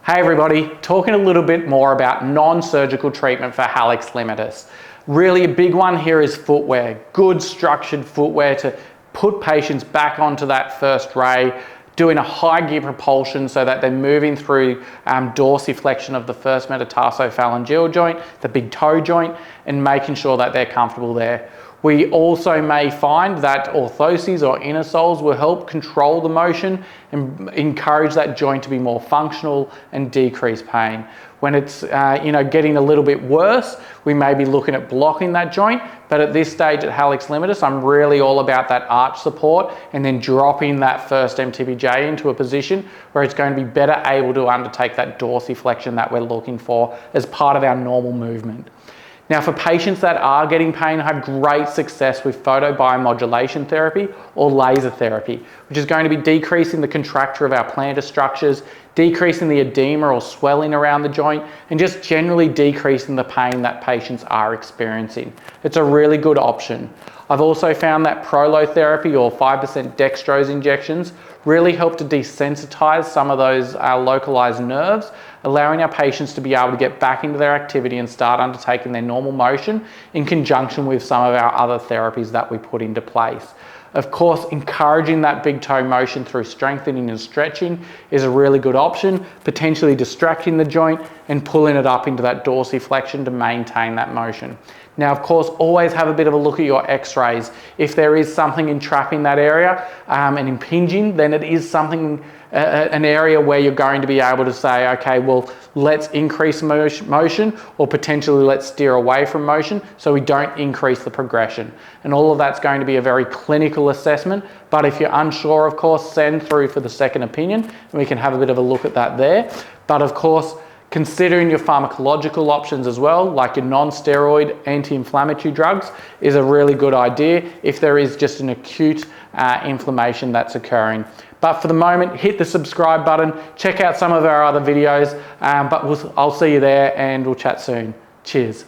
Hey everybody, talking a little bit more about non-surgical treatment for Hallux Limitus. Really a big one here is footwear. Good structured footwear to put patients back onto that first ray, doing a high gear propulsion so that they're moving through dorsiflexion of the first metatarsophalangeal joint, the big toe joint, and making sure that they're comfortable there. We also may find that orthoses or insoles will help control the motion and encourage that joint to be more functional and decrease pain. When it's getting a little bit worse, we may be looking at blocking that joint, but at this stage at Hallux Limitus, I'm really all about that arch support and then dropping that first MTBJ into a position where it's going to be better able to undertake that dorsiflexion that we're looking for as part of our normal movement. Now for patients that are getting pain, I have great success with Photobiomodulation Therapy or laser therapy, which is going to be decreasing the contracture of our plantar structures, decreasing the edema or swelling around the joint, and just generally decreasing the pain that patients are experiencing. It's a really good option. I've also found that Prolotherapy or 5% dextrose injections really help to desensitize some of those localized nerves, allowing our patients to be able to get back into their activity and start undertaking their normal motion in conjunction with some of our other therapies that we put into place. Of course, encouraging that big toe motion through strengthening and stretching is a really good option, potentially distracting the joint and pulling it up into that dorsiflexion to maintain that motion. Now, of course, always have a bit of a look at your x-rays. If there is something entrapping that area and impinging, then it is something, an area where you're going to be able to say, okay, well, let's increase motion or potentially let's steer away from motion so we don't increase the progression. And all of that's going to be a very clinical assessment, but if you're unsure, of course, send through for the second opinion and we can have a bit of a look at that there. But of course, considering your pharmacological options as well, like your non-steroid anti-inflammatory drugs, is a really good idea if there is just an acute inflammation that's occurring. But for the moment, hit the subscribe button, check out some of our other videos, but I'll see you there and we'll chat soon. Cheers.